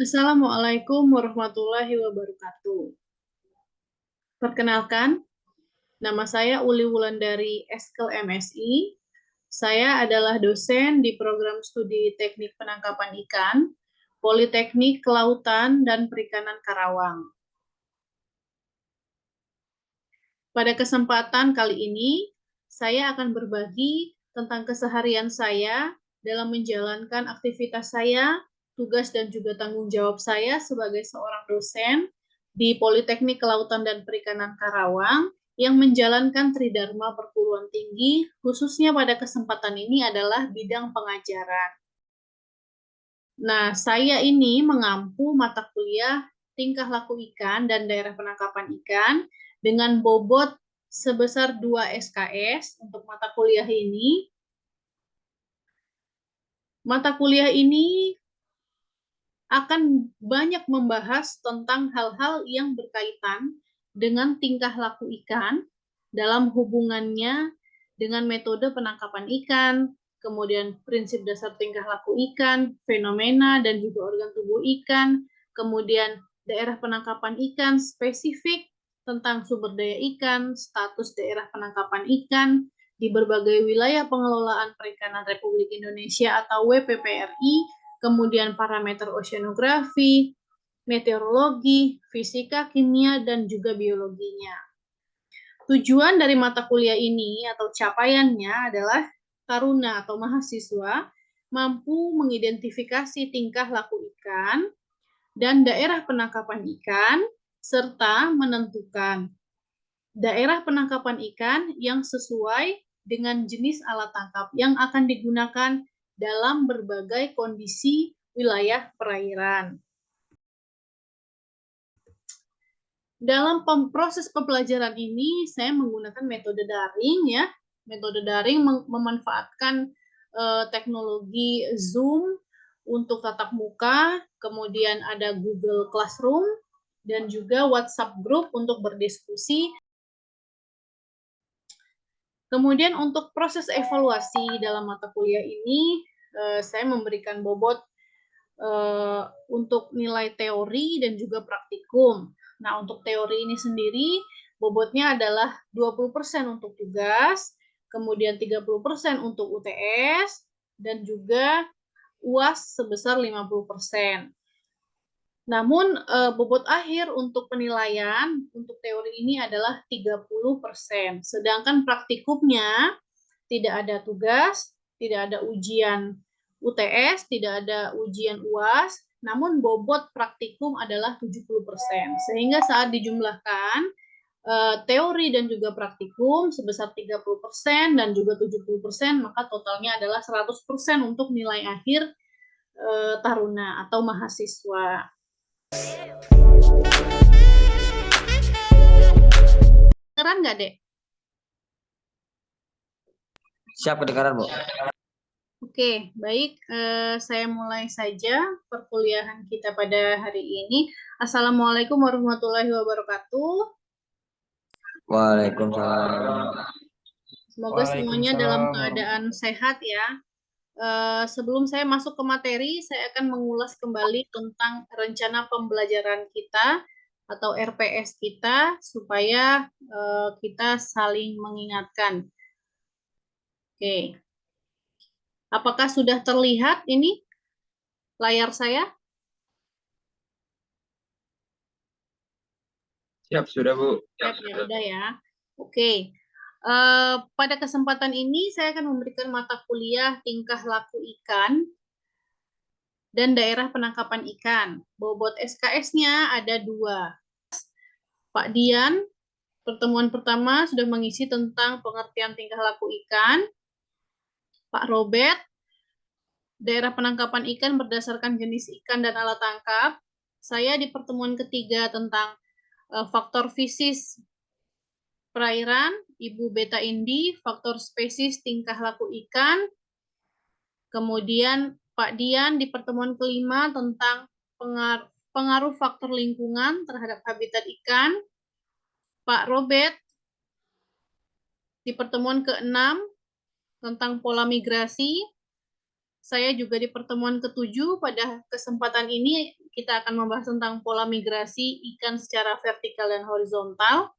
Assalamualaikum warahmatullahi wabarakatuh. Perkenalkan, nama saya Uli Wulandari Eskel MSI. Saya adalah dosen di program studi Teknik Penangkapan Ikan, Politeknik Kelautan dan Perikanan Karawang. Pada kesempatan kali ini, saya akan berbagi tentang keseharian saya dalam menjalankan aktivitas saya, tugas dan juga tanggung jawab saya sebagai seorang dosen di Politeknik Kelautan dan Perikanan Karawang yang menjalankan Tridharma Perguruan Tinggi, khususnya pada kesempatan ini adalah bidang pengajaran. Nah, saya ini mengampu mata kuliah tingkah laku ikan dan daerah penangkapan ikan dengan bobot sebesar 2 SKS untuk mata kuliah ini. Mata kuliah ini akan banyak membahas tentang hal-hal yang berkaitan dengan tingkah laku ikan dalam hubungannya dengan metode penangkapan ikan, kemudian prinsip dasar tingkah laku ikan, fenomena dan juga organ tubuh ikan, kemudian daerah penangkapan ikan spesifik tentang sumber daya ikan, status daerah penangkapan ikan di berbagai wilayah pengelolaan perikanan Republik Indonesia atau WPPRI, kemudian parameter oceanografi, meteorologi, fisika, kimia, dan juga biologinya. Tujuan dari mata kuliah ini atau capaiannya adalah taruna atau mahasiswa mampu mengidentifikasi tingkah laku ikan dan daerah penangkapan ikan, serta menentukan daerah penangkapan ikan yang sesuai dengan jenis alat tangkap yang akan digunakan dalam berbagai kondisi wilayah perairan. Dalam proses pembelajaran ini, saya menggunakan metode daring ya. Metode daring memanfaatkan teknologi Zoom untuk tatap muka, kemudian ada Google Classroom, dan juga WhatsApp Group untuk berdiskusi. Kemudian untuk proses evaluasi dalam mata kuliah ini, saya memberikan bobot untuk nilai teori dan juga praktikum. Nah, untuk teori ini sendiri, bobotnya adalah 20% untuk tugas, kemudian 30% untuk UTS, dan juga UAS sebesar 50%. Namun, bobot akhir untuk penilaian untuk teori ini adalah 30%. Sedangkan praktikumnya tidak ada tugas, tidak ada ujian UTS, tidak ada ujian UAS, namun bobot praktikum adalah 70%. Sehingga saat dijumlahkan, teori dan juga praktikum sebesar 30% dan juga 70%, maka totalnya adalah 100% untuk nilai akhir taruna atau mahasiswa. Kedengeran nggak, Dek? Siap kedengaran, Bu. Oke, baik. Saya mulai saja perkuliahan kita pada hari ini. Assalamualaikum warahmatullahi wabarakatuh. Waalaikumsalam. Semoga semuanya dalam keadaan sehat ya. Sebelum saya masuk ke materi, saya akan mengulas kembali tentang rencana pembelajaran kita atau RPS kita supaya kita saling mengingatkan. Oke. Apakah sudah terlihat ini layar saya? Siap, sudah, Bu. Siap, ya udah ya. Oke. Pada kesempatan ini saya akan memberikan mata kuliah tingkah laku ikan dan daerah penangkapan ikan. Bobot SKS-nya ada 2. Pak Dian, pertemuan pertama sudah mengisi tentang pengertian tingkah laku ikan. Pak Robert, daerah penangkapan ikan berdasarkan jenis ikan dan alat tangkap. Saya di pertemuan ketiga tentang faktor fisis perairan, Ibu Beta Indi, faktor spesies tingkah laku ikan. Kemudian Pak Dian di pertemuan kelima tentang pengaruh faktor lingkungan terhadap habitat ikan. Pak Robert di pertemuan ke-6 tentang pola migrasi. saya juga di pertemuan ke-7. Pada kesempatan ini kita akan membahas tentang pola migrasi ikan secara vertikal dan horizontal.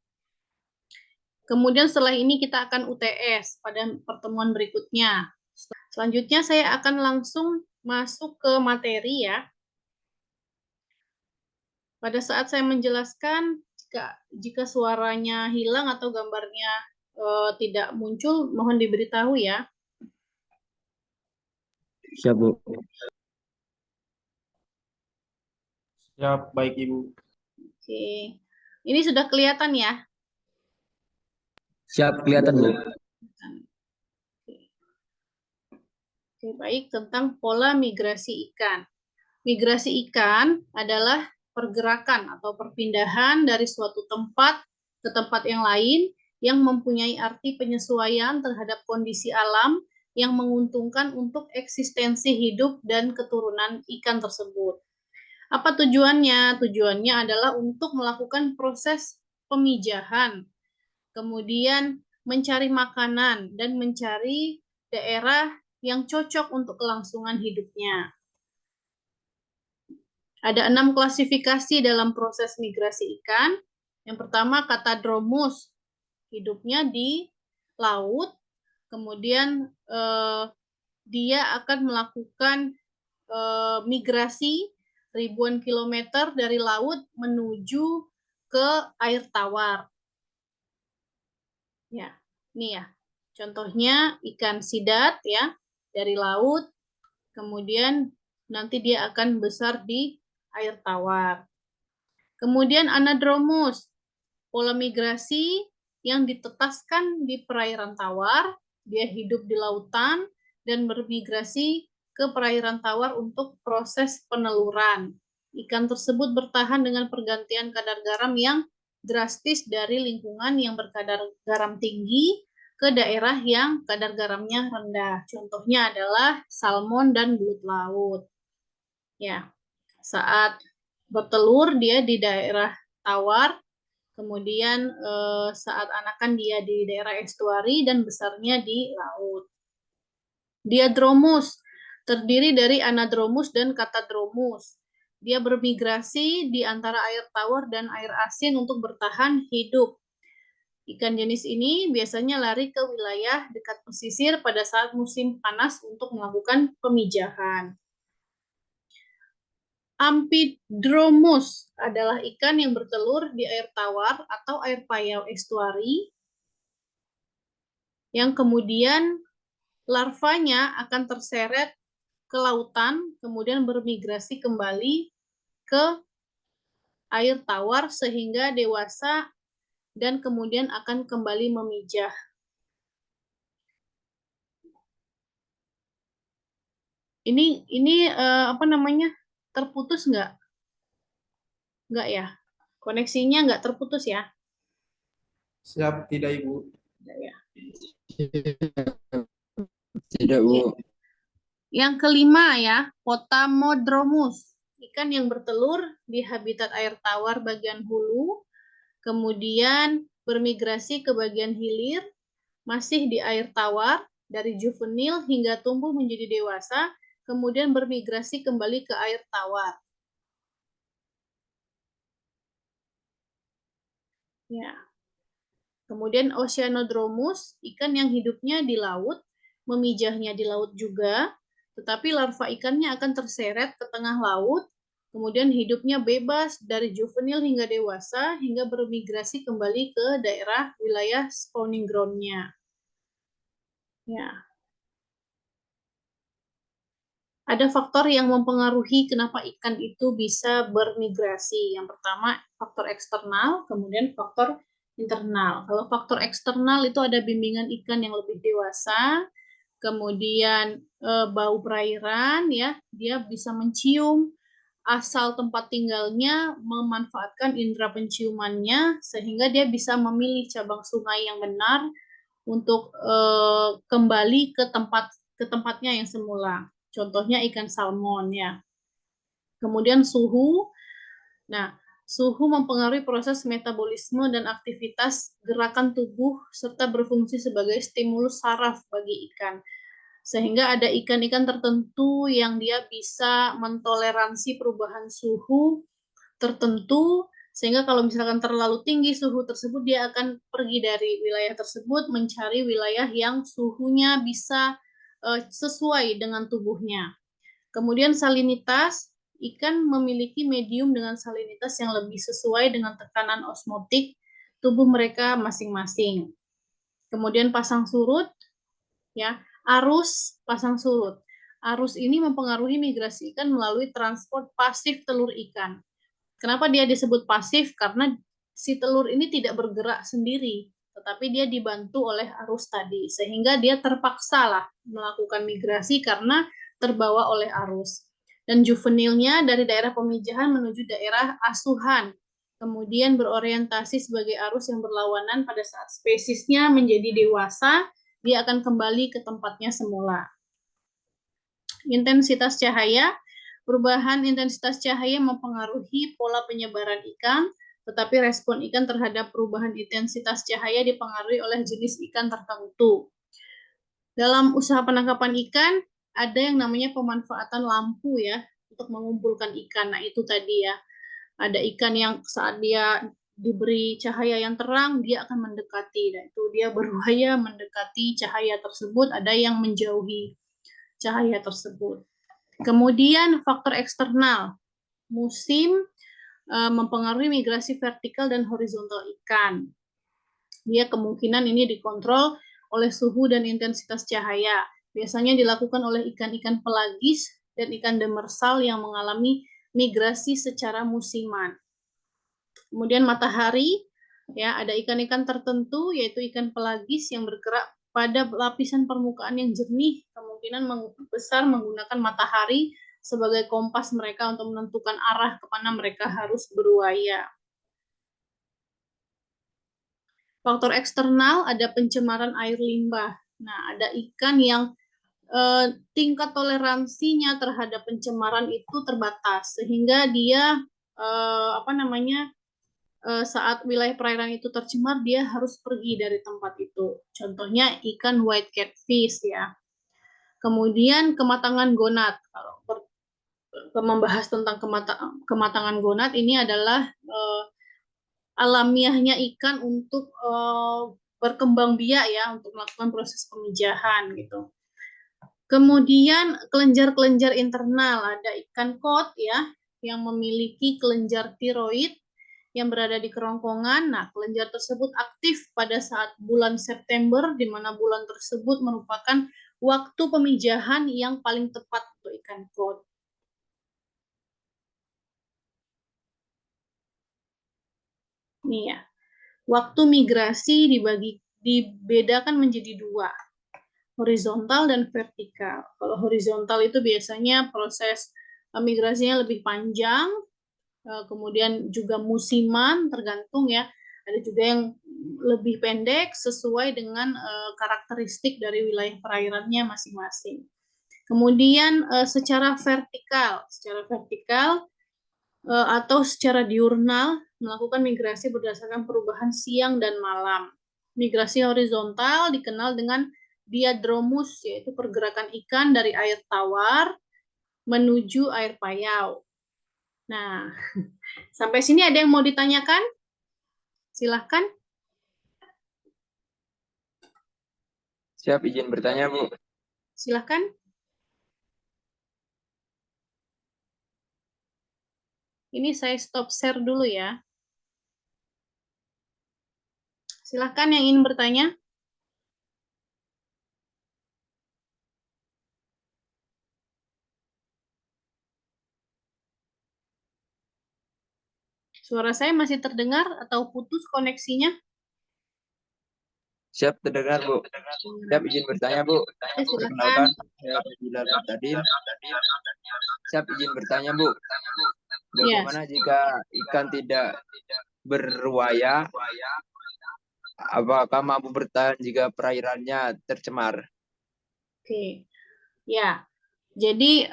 Kemudian setelah ini kita akan UTS pada pertemuan berikutnya. Selanjutnya saya akan langsung masuk ke materi ya. Pada saat saya menjelaskan, jika suaranya hilang atau gambarnya tidak muncul, mohon diberitahu ya. Siap, Bu. Siap, baik Ibu. Oke. Ini sudah kelihatan ya? Siap, kelihatan, Bu. Oke, baik, tentang pola migrasi ikan. Migrasi ikan adalah pergerakan atau perpindahan dari suatu tempat ke tempat yang lain yang mempunyai arti penyesuaian terhadap kondisi alam yang menguntungkan untuk eksistensi hidup dan keturunan ikan tersebut. Apa tujuannya? Tujuannya adalah untuk melakukan proses pemijahan, kemudian mencari makanan dan mencari daerah yang cocok untuk kelangsungan hidupnya. Ada 6 klasifikasi dalam proses migrasi ikan. Yang pertama Catadromus, hidupnya di laut, kemudian dia akan melakukan migrasi ribuan kilometer dari laut menuju ke air tawar. Ya, ini ya. Contohnya ikan sidat ya, dari laut, kemudian nanti dia akan besar di air tawar. Kemudian Anadromus, pola migrasi yang ditetaskan di perairan tawar, dia hidup di lautan dan bermigrasi ke perairan tawar untuk proses peneluran. Ikan tersebut bertahan dengan pergantian kadar garam yang drastis dari lingkungan yang berkadar garam tinggi ke daerah yang kadar garamnya rendah. Contohnya adalah salmon dan belut laut. Ya, saat bertelur dia di daerah tawar, kemudian saat anakan dia di daerah estuari dan besarnya di laut. Diadromus terdiri dari Anadromus dan Catadromus. Dia bermigrasi di antara air tawar dan air asin untuk bertahan hidup. Ikan jenis ini biasanya lari ke wilayah dekat pesisir pada saat musim panas untuk melakukan pemijahan. Amphidromus adalah ikan yang bertelur di air tawar atau air payau estuari yang kemudian larvanya akan terseret ke lautan, kemudian bermigrasi kembali ke air tawar sehingga dewasa dan kemudian akan kembali memijah. Ini apa namanya? Terputus nggak? Nggak ya? Koneksinya nggak terputus ya? Siap, tidak Ibu. Nggak ya. Tidak, Bu. Yang kelima ya, Potamodromus, ikan yang bertelur di habitat air tawar bagian hulu, kemudian bermigrasi ke bagian hilir, masih di air tawar, dari juvenil hingga tumbuh menjadi dewasa, kemudian bermigrasi kembali ke air tawar. Ya. Kemudian Oceanodromus, ikan yang hidupnya di laut, memijahnya di laut juga, tetapi larva ikannya akan terseret ke tengah laut, kemudian hidupnya bebas dari juvenil hingga dewasa, hingga bermigrasi kembali ke daerah wilayah spawning ground-nya. Ya. Ada faktor yang mempengaruhi kenapa ikan itu bisa bermigrasi. Yang pertama, faktor eksternal, kemudian faktor internal. Kalau faktor eksternal itu ada bimbingan ikan yang lebih dewasa, kemudian bau perairan, ya, dia bisa mencium asal tempat tinggalnya, memanfaatkan indera penciumannya, sehingga dia bisa memilih cabang sungai yang benar untuk kembali ke tempatnya yang semula. Contohnya ikan salmon ya. Kemudian suhu. Nah, suhu mempengaruhi proses metabolisme dan aktivitas gerakan tubuh serta berfungsi sebagai stimulus saraf bagi ikan. Sehingga ada ikan-ikan tertentu yang dia bisa mentoleransi perubahan suhu tertentu, sehingga kalau misalkan terlalu tinggi suhu tersebut, dia akan pergi dari wilayah tersebut mencari wilayah yang suhunya bisa sesuai dengan tubuhnya. Kemudian salinitas, ikan memiliki medium dengan salinitas yang lebih sesuai dengan tekanan osmotik tubuh mereka masing-masing. Kemudian pasang surut, ya, arus pasang surut. Arus ini mempengaruhi migrasi ikan melalui transport pasif telur ikan. Kenapa dia disebut pasif? Karena si telur ini tidak bergerak sendiri, tetapi dia dibantu oleh arus tadi, sehingga dia terpaksa lah melakukan migrasi karena terbawa oleh arus. Dan juvenilnya dari daerah pemijahan menuju daerah asuhan, kemudian berorientasi sebagai arus yang berlawanan. Pada saat spesiesnya menjadi dewasa, dia akan kembali ke tempatnya semula. Intensitas cahaya, perubahan intensitas cahaya mempengaruhi pola penyebaran ikan, tetapi respon ikan terhadap perubahan intensitas cahaya dipengaruhi oleh jenis ikan tertentu. Dalam usaha penangkapan ikan, ada yang namanya pemanfaatan lampu ya, untuk mengumpulkan ikan. Nah, itu tadi ya. Ada ikan yang saat dia diberi cahaya yang terang, dia akan mendekati. Dan itu dia berupaya mendekati cahaya tersebut, ada yang menjauhi cahaya tersebut. Kemudian faktor eksternal, musim mempengaruhi migrasi vertikal dan horizontal ikan. Dia kemungkinan ini dikontrol oleh suhu dan intensitas cahaya. Biasanya dilakukan oleh ikan-ikan pelagis dan ikan demersal yang mengalami migrasi secara musiman. Kemudian matahari, ya, ada ikan-ikan tertentu yaitu ikan pelagis yang bergerak pada lapisan permukaan yang jernih, kemungkinan besar menggunakan matahari sebagai kompas mereka untuk menentukan arah kemana mereka harus berupaya. Faktor eksternal, ada pencemaran air limbah. Nah, ada ikan yang tingkat toleransinya terhadap pencemaran itu terbatas, sehingga dia saat wilayah perairan itu tercemar, dia harus pergi dari tempat itu. Contohnya ikan white catfish ya. Kemudian kematangan gonad. Kalau membahas tentang kematangan gonad, ini adalah alamiahnya ikan untuk berkembang biak ya, untuk melakukan proses pemijahan gitu. Kemudian kelenjar-kelenjar internal, ada ikan kod ya, yang memiliki kelenjar tiroid yang berada di kerongkongan. Nah, kelenjar tersebut aktif pada saat bulan September, di mana bulan tersebut merupakan waktu pemijahan yang paling tepat untuk ikan kod. Nih ya, waktu migrasi dibedakan menjadi dua, horizontal dan vertikal. Kalau horizontal itu biasanya proses migrasinya lebih panjang, kemudian juga musiman, tergantung ya. Ada juga yang lebih pendek sesuai dengan karakteristik dari wilayah perairannya masing-masing. Kemudian secara vertikal atau secara diurnal melakukan migrasi berdasarkan perubahan siang dan malam. Migrasi horizontal dikenal dengan diadromus, yaitu pergerakan ikan dari air tawar menuju air payau. Nah, sampai sini ada yang mau ditanyakan? Silahkan. Siap izin bertanya, Bu. Silahkan. Ini saya stop share dulu ya. Silahkan yang ingin bertanya. Suara saya masih terdengar atau putus koneksinya? Siap terdengar, Bu. Siap izin bertanya, Bu. Perkenalkan, saya Bilal Muhtadin. Siap izin bertanya, Bu. Bagaimana jika ikan tidak berwaya? Apakah mampu bertahan jika perairannya tercemar? Oke, ya. Jadi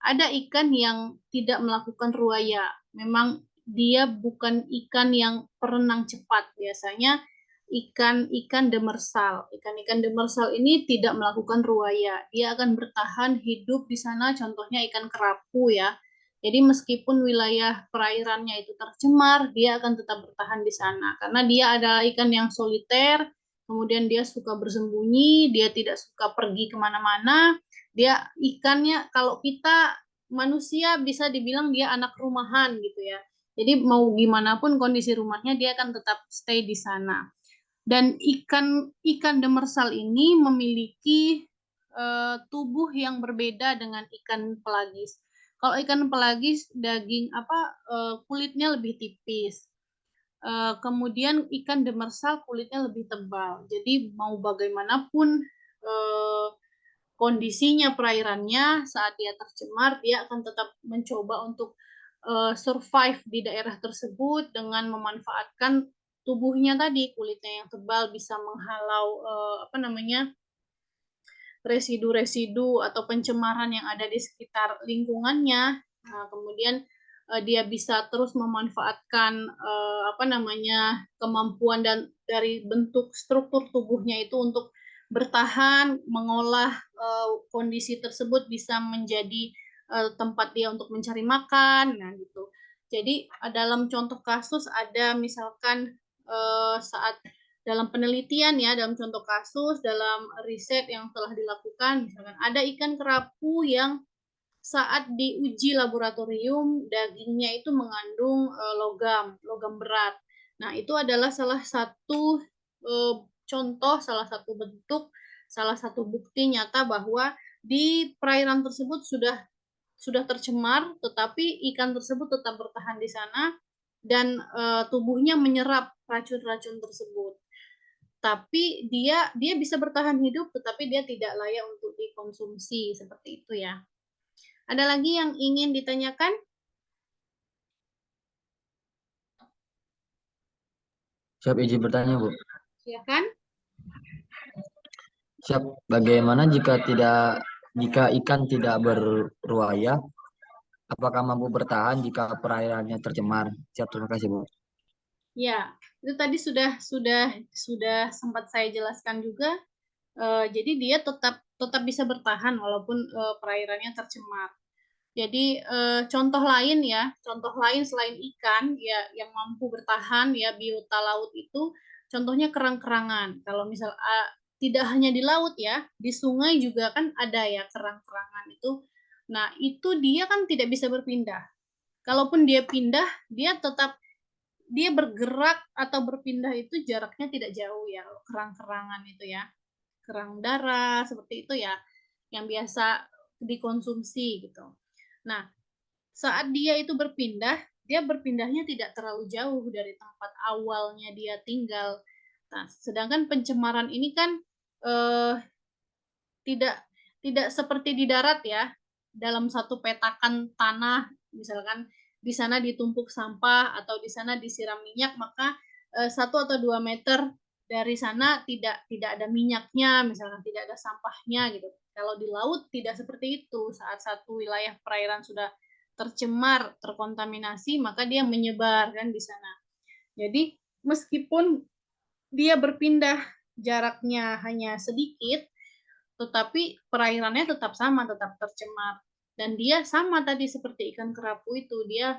ada ikan yang tidak melakukan ruaya. Memang dia bukan ikan yang berenang cepat. Biasanya ikan-ikan demersal. Ikan-ikan demersal ini tidak melakukan ruaya. Dia akan bertahan hidup di sana, contohnya ikan kerapu ya. Jadi meskipun wilayah perairannya itu tercemar, dia akan tetap bertahan di sana. Karena dia adalah ikan yang soliter, kemudian dia suka bersembunyi, dia tidak suka pergi kemana-mana. Dia ikannya, kalau kita manusia bisa dibilang dia anak rumahan gitu ya. Jadi mau gimana pun kondisi rumahnya, dia akan tetap stay di sana. Dan ikan demersal ini memiliki tubuh yang berbeda dengan ikan pelagis. Kalau ikan pelagis kulitnya lebih tipis. Kemudian ikan demersal kulitnya lebih tebal. Jadi mau bagaimanapun kondisinya perairannya saat dia tercemar, dia akan tetap mencoba untuk survive di daerah tersebut dengan memanfaatkan tubuhnya tadi, kulitnya yang tebal bisa menghalau residu-residu atau pencemaran yang ada di sekitar lingkungannya. Nah, kemudian dia bisa terus memanfaatkan kemampuan dan dari bentuk struktur tubuhnya itu untuk bertahan, mengolah kondisi tersebut bisa menjadi tempat dia untuk mencari makan. Nah, gitu. Jadi dalam contoh kasus ada misalkan saat dalam penelitian ya, dalam contoh kasus, dalam riset yang telah dilakukan, misalkan ada ikan kerapu yang saat diuji laboratorium dagingnya itu mengandung logam berat. Nah, itu adalah salah satu contoh, salah satu bentuk, salah satu bukti nyata bahwa di perairan tersebut sudah tercemar, tetapi ikan tersebut tetap bertahan di sana dan tubuhnya menyerap racun-racun tersebut. Tapi dia bisa bertahan hidup, tetapi dia tidak layak untuk dikonsumsi seperti itu ya. Ada lagi yang ingin ditanyakan? Siap izin bertanya, Bu. Silakan. Siap. Bagaimana jika ikan tidak beruaya, apakah mampu bertahan jika perairannya tercemar? Siap, terima kasih, Bu. Ya, itu tadi sudah sempat saya jelaskan juga. Jadi dia tetap bisa bertahan walaupun perairannya tercemar. Jadi contoh lain selain ikan ya yang mampu bertahan ya biota laut itu contohnya kerang-kerangan. Kalau misal tidak hanya di laut ya, di sungai juga kan ada ya kerang-kerangan itu. Nah, itu dia kan tidak bisa berpindah. Kalaupun dia pindah, dia bergerak atau berpindah itu jaraknya tidak jauh ya, kerang-kerangan itu ya. Kerang darah seperti itu ya yang biasa dikonsumsi gitu. Nah, saat dia itu berpindah, dia berpindahnya tidak terlalu jauh dari tempat awalnya dia tinggal. Nah, sedangkan pencemaran ini kan eh, tidak tidak seperti di darat ya. Dalam satu petakan tanah, misalkan di sana ditumpuk sampah atau di sana disiram minyak, maka 1 atau 2 meter dari sana tidak ada minyaknya, misalkan tidak ada sampahnya gitu. Kalau di laut tidak seperti itu. Saat satu wilayah perairan sudah tercemar, terkontaminasi, maka dia menyebar kan di sana. Jadi meskipun dia berpindah jaraknya hanya sedikit, tetapi perairannya tetap sama, tetap tercemar. Dan dia sama tadi seperti ikan kerapu itu, dia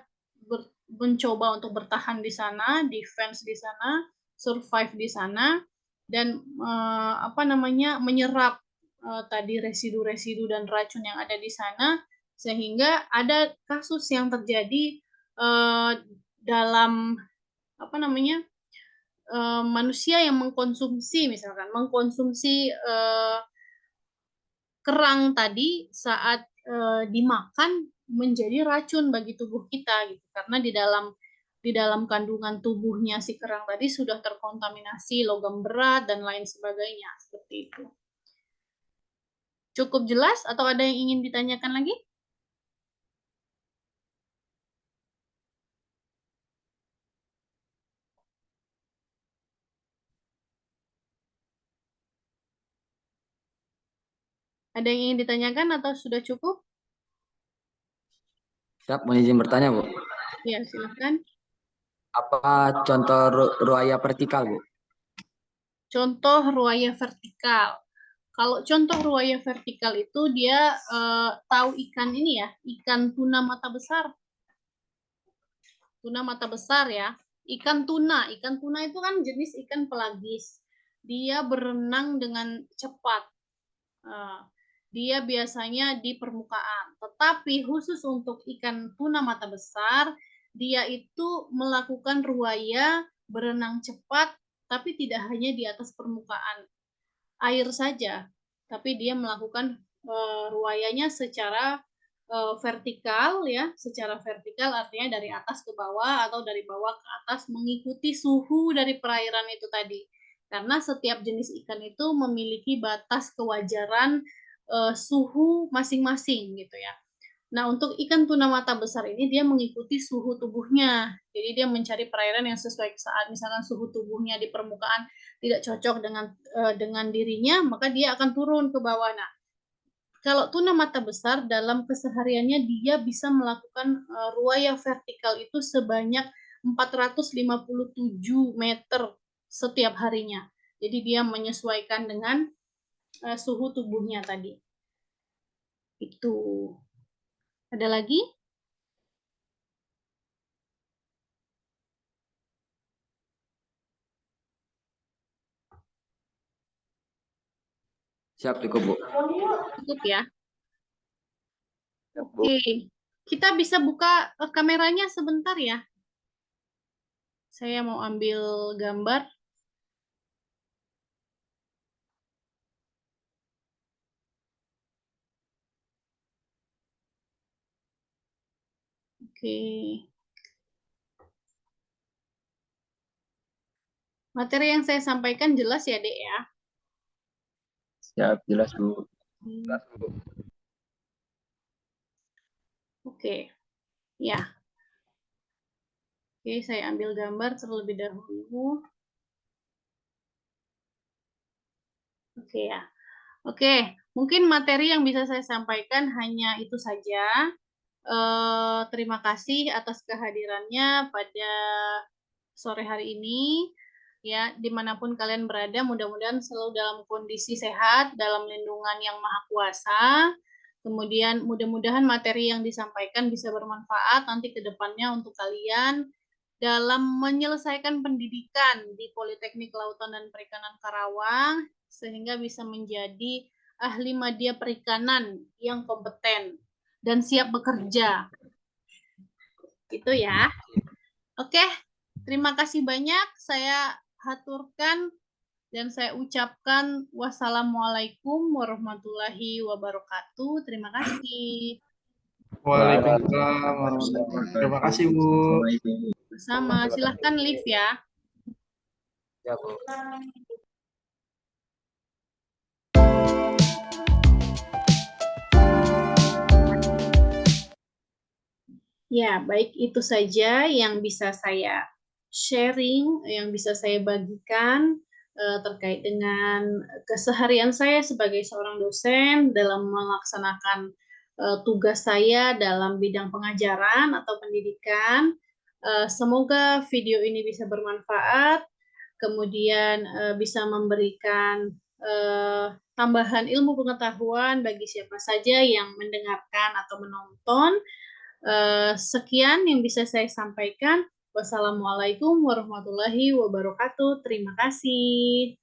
mencoba untuk bertahan di sana, defense di sana, survive di sana, dan menyerap tadi residu-residu dan racun yang ada di sana, sehingga ada kasus yang terjadi dalam manusia yang mengkonsumsi kerang tadi saat dimakan menjadi racun bagi tubuh kita gitu karena di dalam kandungan tubuhnya si kerang tadi sudah terkontaminasi logam berat dan lain sebagainya seperti itu. Cukup jelas atau ada yang ingin ditanyakan lagi? Ada yang ingin ditanyakan atau sudah cukup? Siap, mohon izin bertanya, Bu. Ya, silakan. Apa contoh ruaya vertikal, Bu? contoh ruwaya vertikal. Kalau contoh ruwaya vertikal itu dia tahu ikan ini ya, ikan tuna mata besar. Tuna mata besar ya. Ikan tuna itu kan jenis ikan pelagis. Dia berenang dengan cepat. Dia biasanya di permukaan. Tetapi khusus untuk ikan tuna mata besar, dia itu melakukan ruwaya berenang cepat, tapi tidak hanya di atas permukaan air saja, tapi dia melakukan ruwayanya secara vertikal ya, secara vertikal artinya dari atas ke bawah atau dari bawah ke atas mengikuti suhu dari perairan itu tadi. Karena setiap jenis ikan itu memiliki batas kewajaran suhu masing-masing gitu ya. Nah, untuk ikan tuna mata besar ini dia mengikuti suhu tubuhnya. Jadi dia mencari perairan yang sesuai saat misalkan suhu tubuhnya di permukaan tidak cocok dengan dirinya, maka dia akan turun ke bawah. Nah, kalau tuna mata besar dalam kesehariannya dia bisa melakukan ruwaya vertikal itu sebanyak 457 meter setiap harinya. Jadi dia menyesuaikan dengan suhu tubuhnya tadi. Itu. Ada lagi? Siap, cukup, Bu. Cukup ya. Oke. Kita bisa buka kameranya sebentar ya. Saya mau ambil gambar. Oke. Materi yang saya sampaikan jelas ya, Dek ya? Siap, jelas, Bu. Jelas, Bu. Oke. Ya. Oke, saya ambil gambar terlebih dahulu. Oke ya. Oke, mungkin materi yang bisa saya sampaikan hanya itu saja. Terima kasih atas kehadirannya pada sore hari ini. Ya, dimanapun kalian berada, mudah-mudahan selalu dalam kondisi sehat, dalam lindungan yang Maha Kuasa. Kemudian mudah-mudahan materi yang disampaikan bisa bermanfaat nanti ke depannya untuk kalian dalam menyelesaikan pendidikan di Politeknik Kelautan dan Perikanan Karawang, sehingga bisa menjadi ahli media perikanan yang kompeten dan siap bekerja. Itu ya. Oke, terima kasih banyak. Saya haturkan dan saya ucapkan wassalamualaikum warahmatullahi wabarakatuh. Terima kasih. Waalaikumsalam warahmatullahi wabarakatuh. Terima kasih, Bu. Sama, silahkan live ya. Ya, Bu. Ya, baik itu saja yang bisa saya sharing, yang bisa saya bagikan terkait dengan keseharian saya sebagai seorang dosen dalam melaksanakan tugas saya dalam bidang pengajaran atau pendidikan. Semoga video ini bisa bermanfaat, kemudian bisa memberikan tambahan ilmu pengetahuan bagi siapa saja yang mendengarkan atau menonton. Sekian yang bisa saya sampaikan. Wassalamualaikum warahmatullahi wabarakatuh. Terima kasih.